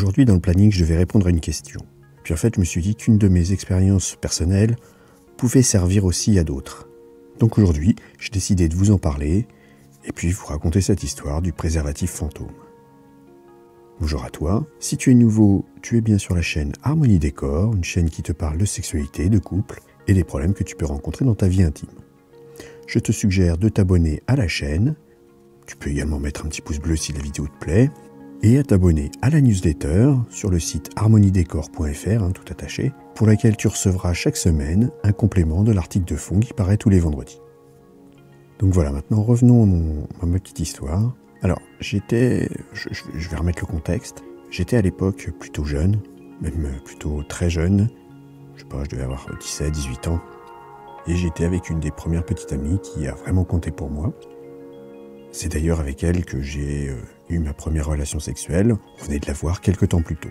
Aujourd'hui, dans le planning, je devais répondre à une question. Puis en fait, je me suis dit qu'une de mes expériences personnelles pouvait servir aussi à d'autres. Donc aujourd'hui, j'ai décidé de vous en parler et puis vous raconter cette histoire du préservatif fantôme. Bonjour à toi, si tu es nouveau, tu es bien sur la chaîne Harmonie Décor, une chaîne qui te parle de sexualité, de couple et des problèmes que tu peux rencontrer dans ta vie intime. Je te suggère de t'abonner à la chaîne, tu peux également mettre un petit pouce bleu si la vidéo te plaît, et à t'abonner à la newsletter sur le site harmoniedécor.fr, tout attaché, pour laquelle tu recevras chaque semaine un complément de l'article de fond qui paraît tous les vendredis. Donc voilà, maintenant revenons à ma petite histoire. Alors, je vais remettre le contexte, j'étais à l'époque plutôt jeune, même plutôt très jeune, je sais pas, je devais avoir 17, 18 ans, et j'étais avec une des premières petites amies qui a vraiment compté pour moi. C'est d'ailleurs avec elle que j'ai eu ma première relation sexuelle. On venait de la voir quelques temps plus tôt.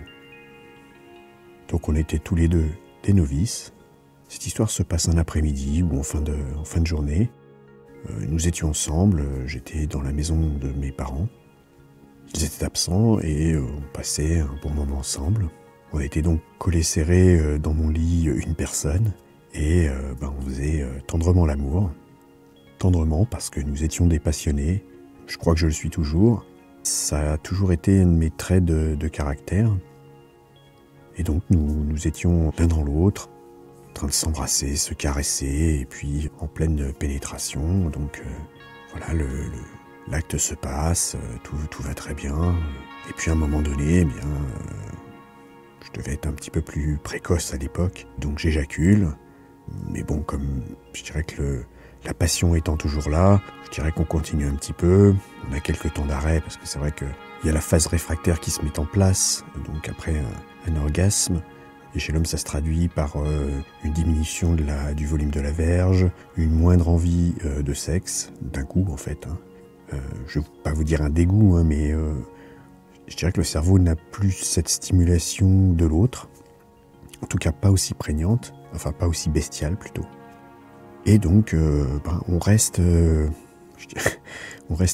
Donc on était tous les deux des novices. Cette histoire se passe un après-midi ou en fin de journée. Nous étions ensemble, j'étais dans la maison de mes parents. Ils étaient absents et on passait un bon moment ensemble. On était donc collés serrés dans mon lit, une personne, et on faisait tendrement l'amour. Tendrement parce que nous étions des passionnés. Je crois que je le suis toujours. Ça a toujours été un de mes traits de caractère. Et donc nous étions l'un dans l'autre, en train de s'embrasser, se caresser, et puis en pleine pénétration. Donc voilà, l'acte se passe, tout va très bien. Et puis à un moment donné, je devais être un petit peu plus précoce à l'époque, donc j'éjacule. Mais bon, comme je dirais que la passion étant toujours là, je dirais qu'on continue un petit peu. On a quelques temps d'arrêt parce que c'est vrai qu'il y a la phase réfractaire qui se met en place. Donc après un orgasme, et chez l'homme ça se traduit par une diminution du volume de la verge, une moindre envie de sexe, d'un coup en fait. Je ne veux pas vous dire un dégoût, mais je dirais que le cerveau n'a plus cette stimulation de l'autre. En tout cas pas aussi prégnante, enfin pas aussi bestiale plutôt. Et donc, on reste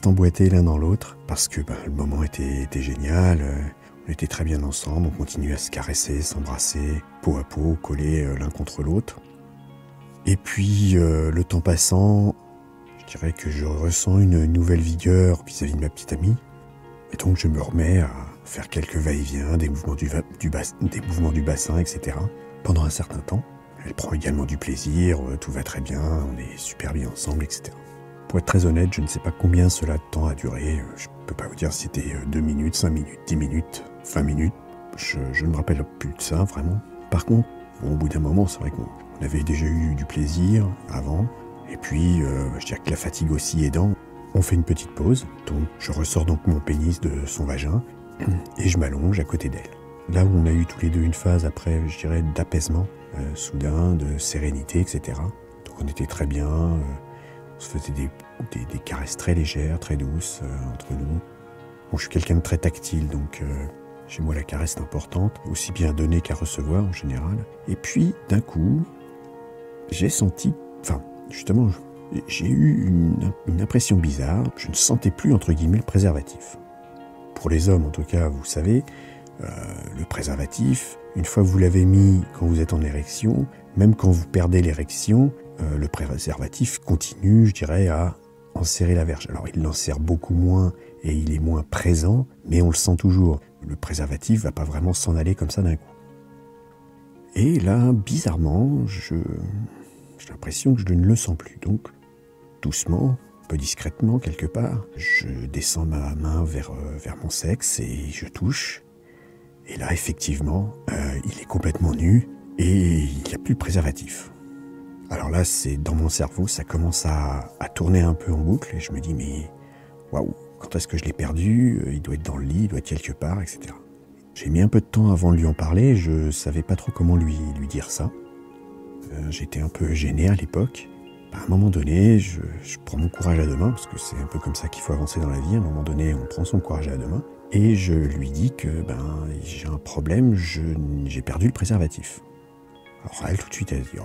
emboîtés l'un dans l'autre parce que le moment était génial, on était très bien ensemble, on continuait à se caresser, s'embrasser, peau à peau, collés l'un contre l'autre. Et puis, le temps passant, je dirais que je ressens une nouvelle vigueur vis-à-vis de ma petite amie. Et donc, je me remets à faire quelques va-et-vient, des mouvements du bassin, etc. pendant un certain temps. Elle prend également du plaisir, tout va très bien, on est super bien ensemble, etc. Pour être très honnête, je ne sais pas combien cela de temps a duré. Je ne peux pas vous dire si c'était 2 minutes, 5 minutes, 10 minutes, 20 minutes. Je ne me rappelle plus de ça, vraiment. Par contre, au bout d'un moment, c'est vrai qu'on avait déjà eu du plaisir avant. Et puis, je dirais que la fatigue aussi aidant, on fait une petite pause. Donc, je ressors donc mon pénis de son vagin et je m'allonge à côté d'elle. Là où on a eu tous les deux une phase après, je dirais, d'apaisement, soudain, de sérénité, etc. Donc on était très bien, on se faisait des caresses très légères, très douces entre nous. Bon, je suis quelqu'un de très tactile, donc chez moi la caresse est importante, aussi bien donner qu'à recevoir en général. Et puis d'un coup, j'ai eu une impression bizarre, je ne sentais plus entre guillemets le préservatif. Pour les hommes en tout cas, vous savez, le préservatif, une fois que vous l'avez mis quand vous êtes en érection, même quand vous perdez l'érection, le préservatif continue, je dirais, à enserrer la verge. Alors il l'enserre beaucoup moins et il est moins présent, mais on le sent toujours. Le préservatif va pas vraiment s'en aller comme ça d'un coup. Et là, bizarrement, j'ai l'impression que je ne le sens plus. Donc, doucement, un peu discrètement quelque part, je descends ma main vers mon sexe et je touche. Et là, effectivement, il est complètement nu et il n'y a plus de préservatif. Alors là, c'est dans mon cerveau, ça commence à tourner un peu en boucle et je me dis, mais waouh, quand est-ce que je l'ai perdu? Il doit être dans le lit, il doit être quelque part, etc. J'ai mis un peu de temps avant de lui en parler, je ne savais pas trop comment lui dire ça. J'étais un peu gêné à l'époque. À un moment donné, je prends mon courage à deux mains, parce que c'est un peu comme ça qu'il faut avancer dans la vie. À un moment donné, on prend son courage à deux mains. Et je lui dis que j'ai un problème, j'ai perdu le préservatif. Alors elle, tout de suite, elle dit,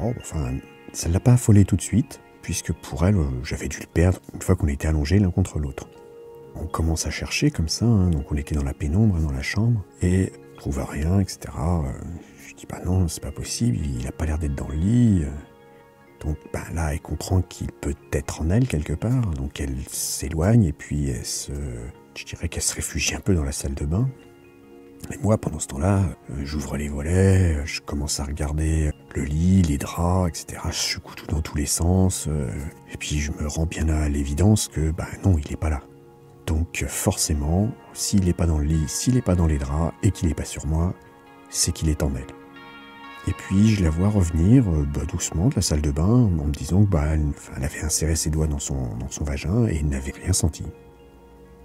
ça ne l'a pas affolée tout de suite, puisque pour elle, j'avais dû le perdre une fois qu'on était allongés l'un contre l'autre. On commence à chercher comme ça, donc on était dans la pénombre, dans la chambre, et trouve rien, etc. Je dis, bah non, c'est pas possible, il a pas l'air d'être dans le lit. Donc bah, là, elle comprend qu'il peut être en elle quelque part, donc elle s'éloigne et puis je dirais qu'elle se réfugie un peu dans la salle de bain. Et moi, pendant ce temps-là, j'ouvre les volets, je commence à regarder le lit, les draps, etc. Je secoue tout dans tous les sens, et puis je me rends bien à l'évidence que bah non, il n'est pas là. Donc forcément, s'il n'est pas dans le lit, s'il n'est pas dans les draps et qu'il n'est pas sur moi, c'est qu'il est en elle. Et puis je la vois revenir doucement de la salle de bain en me disant que bah, elle avait inséré ses doigts dans son vagin et elle n'avait rien senti.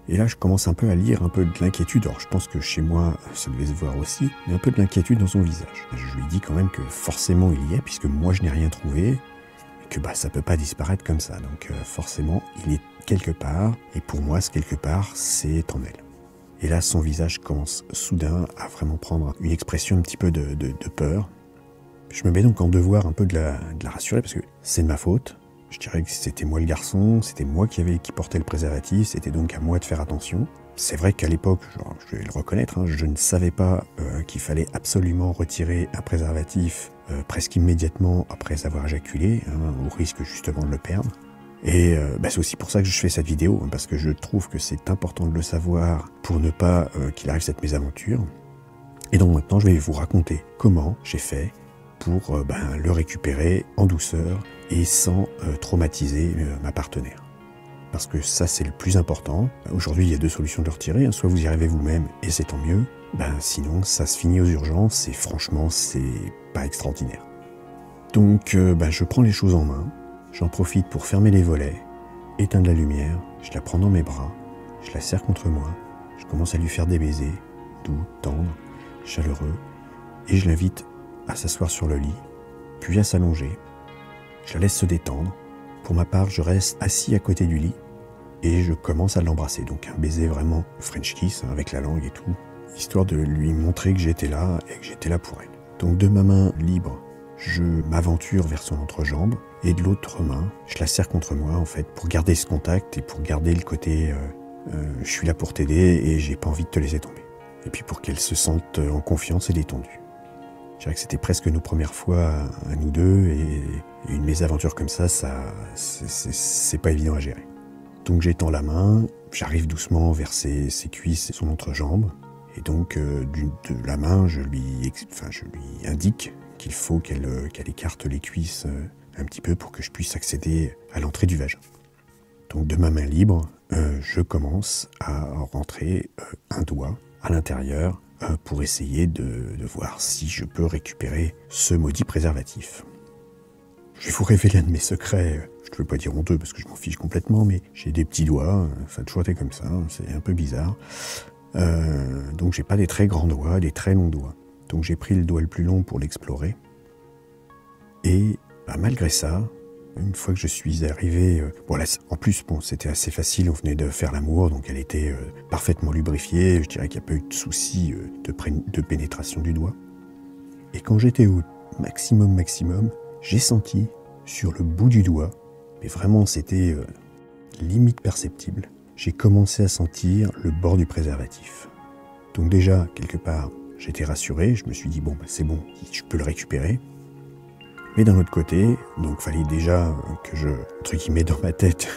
Et là je commence un peu à lire un peu de l'inquiétude, alors je pense que chez moi ça devait se voir aussi, mais un peu de l'inquiétude dans son visage. Je lui dis quand même que forcément il y est, puisque moi je n'ai rien trouvé, et que bah, ça peut pas disparaître comme ça, donc forcément il est quelque part, et pour moi ce quelque part c'est en elle. Et là son visage commence soudain à vraiment prendre une expression un petit peu de peur. Je me mets donc en devoir un peu de la rassurer parce que c'est de ma faute. Je dirais que c'était moi le garçon, c'était moi qui portais le préservatif, c'était donc à moi de faire attention. C'est vrai qu'à l'époque, je vais le reconnaître, je ne savais pas qu'il fallait absolument retirer un préservatif presque immédiatement après avoir éjaculé, au risque justement de le perdre. Et c'est aussi pour ça que je fais cette vidéo, parce que je trouve que c'est important de le savoir pour ne pas qu'il arrive cette mésaventure. Et donc maintenant, je vais vous raconter comment j'ai fait pour le récupérer en douceur et sans traumatiser ma partenaire. Parce que ça, c'est le plus important. Aujourd'hui, il y a deux solutions de le retirer. Soit vous y arrivez vous-même et c'est tant mieux. Sinon, ça se finit aux urgences et franchement, c'est pas extraordinaire. Donc, je prends les choses en main. J'en profite pour fermer les volets, éteindre la lumière. Je la prends dans mes bras. Je la serre contre moi. Je commence à lui faire des baisers, doux, tendres, chaleureux. Et je l'invite à s'asseoir sur le lit, puis à s'allonger. Je la laisse se détendre. Pour ma part, je reste assis à côté du lit et je commence à l'embrasser. Donc un baiser vraiment French kiss, avec la langue et tout, histoire de lui montrer que j'étais là et que j'étais là pour elle. Donc de ma main libre, je m'aventure vers son entrejambe et de l'autre main, je la serre contre moi en fait pour garder ce contact et pour garder le côté je suis là pour t'aider et j'ai pas envie de te laisser tomber. Et puis pour qu'elle se sente en confiance et détendue. Je dirais que c'était presque nos premières fois à nous deux et une mésaventure comme ça, c'est pas évident à gérer. Donc j'étends la main, j'arrive doucement vers ses cuisses et son entrejambe et donc de la main, je lui indique qu'il faut qu'elle écarte les cuisses un petit peu pour que je puisse accéder à l'entrée du vagin. Donc de ma main libre, je commence à rentrer un doigt à l'intérieur pour essayer de voir si je peux récupérer ce maudit préservatif. Je vais vous révéler un de mes secrets, je ne veux pas dire honteux parce que je m'en fiche complètement, mais j'ai des petits doigts, ça a toujours été comme ça, c'est un peu bizarre. Donc j'ai pas des très grands doigts, des très longs doigts. Donc j'ai pris le doigt le plus long pour l'explorer. Et malgré ça, une fois que je suis arrivé... en plus, c'était assez facile, on venait de faire l'amour, donc elle était parfaitement lubrifiée. Je dirais qu'il n'y a pas eu de souci de pénétration du doigt. Et quand j'étais au maximum, j'ai senti sur le bout du doigt, mais vraiment c'était limite perceptible, j'ai commencé à sentir le bord du préservatif. Donc déjà, quelque part, j'étais rassuré, je me suis dit, c'est bon, je peux le récupérer. Mais d'un autre côté, donc fallait déjà que je, entre guillemets, dans ma tête,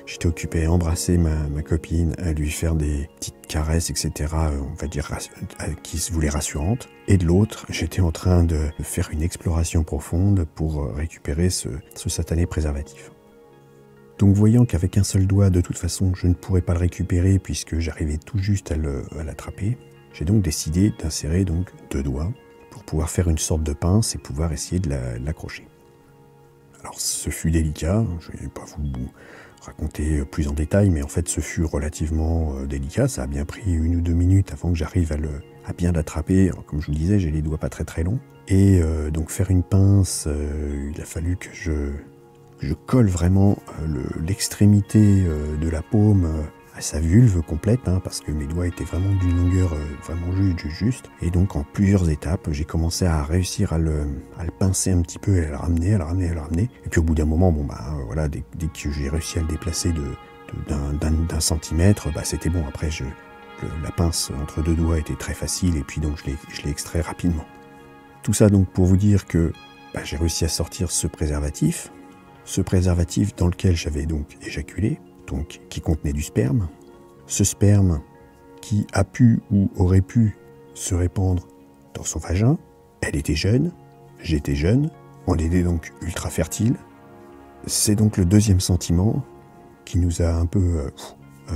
j'étais occupé à embrasser ma copine, à lui faire des petites caresses, etc., on va dire, qui se voulaient rassurantes. Et de l'autre, j'étais en train de faire une exploration profonde pour récupérer ce satané préservatif. Donc voyant qu'avec un seul doigt, de toute façon, je ne pourrais pas le récupérer puisque j'arrivais tout juste à l'attraper, j'ai donc décidé d'insérer donc 2 doigts pour pouvoir faire une sorte de pince et pouvoir essayer de l'accrocher. Alors ce fut délicat, je ne vais pas vous raconter plus en détail, mais en fait ce fut relativement délicat, ça a bien pris 1 ou 2 minutes avant que j'arrive à bien l'attraper. Comme je vous le disais, j'ai les doigts pas très longs, et donc faire une pince, il a fallu que je colle vraiment l'extrémité de la paume à sa vulve complète, parce que mes doigts étaient vraiment d'une longueur vraiment juste. Et donc en plusieurs étapes, j'ai commencé à réussir à le pincer un petit peu, et à le ramener. Et puis au bout d'un moment, voilà, dès que j'ai réussi à le déplacer d'un centimètre, c'était bon. Après, la pince entre deux doigts était très facile et puis donc je l'ai extrait rapidement. Tout ça donc pour vous dire que j'ai réussi à sortir ce préservatif dans lequel j'avais donc éjaculé, donc qui contenait du sperme. Ce sperme qui a pu ou aurait pu se répandre dans son vagin. Elle était jeune, j'étais jeune, on était donc ultra fertile. C'est donc le deuxième sentiment qui nous a un peu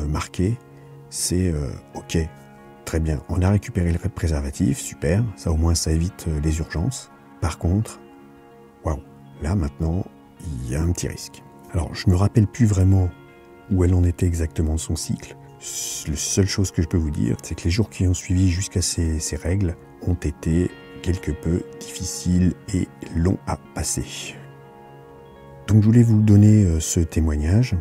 marqué, c'est ok, très bien, on a récupéré le préservatif, super, ça au moins ça évite les urgences. Par contre, waouh, là maintenant, il y a un petit risque. Alors je me rappelle plus vraiment où elle en était exactement de son cycle. La seule chose que je peux vous dire, c'est que les jours qui ont suivi jusqu'à ces règles ont été quelque peu difficiles et longs à passer. Donc je voulais vous donner ce témoignage,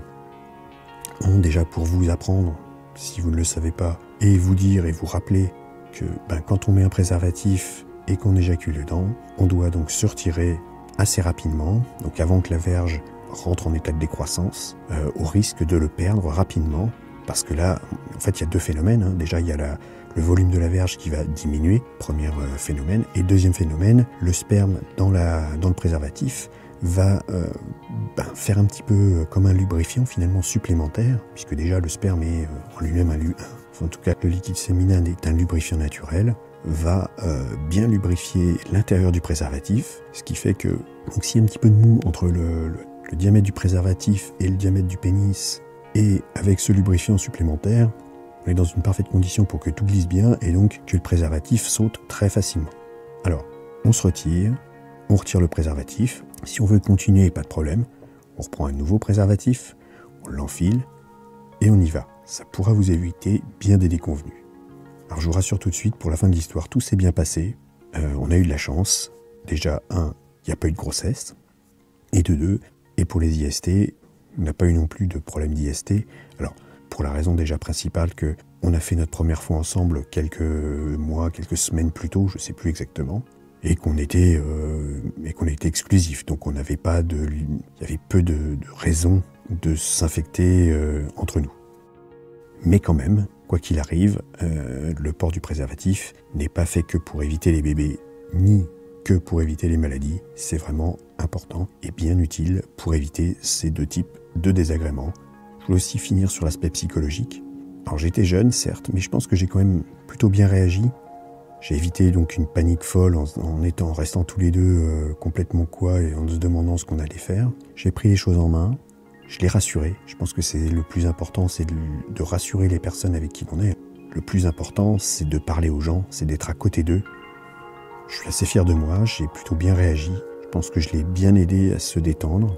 déjà pour vous apprendre, si vous ne le savez pas, et vous dire et vous rappeler que quand on met un préservatif et qu'on éjacule dedans, on doit donc se retirer assez rapidement, donc avant que la verge rentre en état de décroissance, au risque de le perdre rapidement, parce que là, en fait, il y a deux phénomènes. Déjà, il y a le volume de la verge qui va diminuer, premier phénomène, et deuxième phénomène, le sperme dans le préservatif va faire un petit peu comme un lubrifiant finalement supplémentaire, puisque déjà le sperme est en lui-même en tout cas le liquide séminal est un lubrifiant naturel, va bien lubrifier l'intérieur du préservatif, ce qui fait que donc, s'il y a un petit peu de mou entre le diamètre du préservatif et le diamètre du pénis, et avec ce lubrifiant supplémentaire, on est dans une parfaite condition pour que tout glisse bien et donc que le préservatif saute très facilement. Alors, on se retire, on retire le préservatif. Si on veut continuer, pas de problème, on reprend un nouveau préservatif, on l'enfile et on y va. Ça pourra vous éviter bien des déconvenues. Alors je vous rassure tout de suite, pour la fin de l'histoire, tout s'est bien passé. On a eu de la chance. Déjà, il n'y a pas eu de grossesse. Et de deux, et pour les IST, on n'a pas eu non plus de problème d'IST. Alors, pour la raison déjà principale que on a fait notre première fois ensemble quelques mois, quelques semaines plus tôt, je ne sais plus exactement, et qu'on était exclusifs. Donc on n'avait pas il y avait peu de raisons de s'infecter entre nous. Mais quand même, quoi qu'il arrive, le port du préservatif n'est pas fait que pour éviter les bébés, ni que pour éviter les maladies. C'est vraiment important et bien utile pour éviter ces deux types de désagréments. Je voulais aussi finir sur l'aspect psychologique. Alors j'étais jeune, certes, mais je pense que j'ai quand même plutôt bien réagi. J'ai évité donc une panique folle en restant tous les deux complètement quoi et en se demandant ce qu'on allait faire. J'ai pris les choses en main, je les rassurais. Je pense que c'est le plus important, c'est de rassurer les personnes avec qui on est. Le plus important, c'est de parler aux gens, c'est d'être à côté d'eux. Je suis assez fier de moi, j'ai plutôt bien réagi. Je pense que je l'ai bien aidé à se détendre.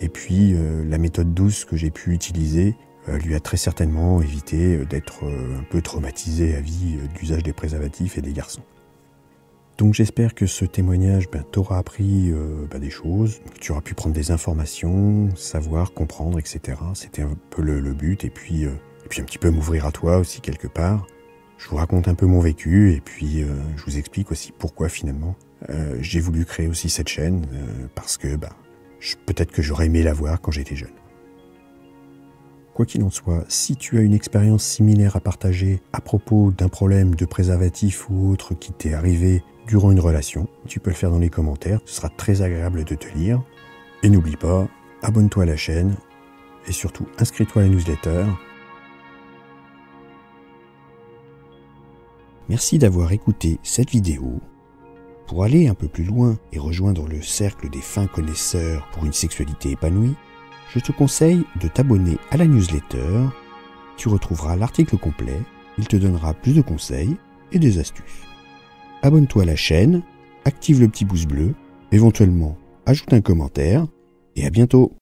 Et puis la méthode douce que j'ai pu utiliser lui a très certainement évité d'être un peu traumatisé à vie de l'usage des préservatifs et des garçons. Donc j'espère que ce témoignage t'aura appris des choses, que tu auras pu prendre des informations, savoir, comprendre, etc. C'était un peu le but, et puis un petit peu m'ouvrir à toi aussi quelque part. Je vous raconte un peu mon vécu, et puis je vous explique aussi pourquoi finalement j'ai voulu créer aussi cette chaîne, parce que peut-être que j'aurais aimé la voir quand j'étais jeune. Quoi qu'il en soit, si tu as une expérience similaire à partager à propos d'un problème de préservatif ou autre qui t'est arrivé durant une relation, tu peux le faire dans les commentaires, ce sera très agréable de te lire. Et n'oublie pas, abonne-toi à la chaîne et surtout inscris-toi à la newsletter. Merci d'avoir écouté cette vidéo. Pour aller un peu plus loin et rejoindre le cercle des fins connaisseurs pour une sexualité épanouie, je te conseille de t'abonner à la newsletter. Tu retrouveras l'article complet, il te donnera plus de conseils et des astuces. Abonne-toi à la chaîne, active le petit pouce bleu, éventuellement ajoute un commentaire et à bientôt.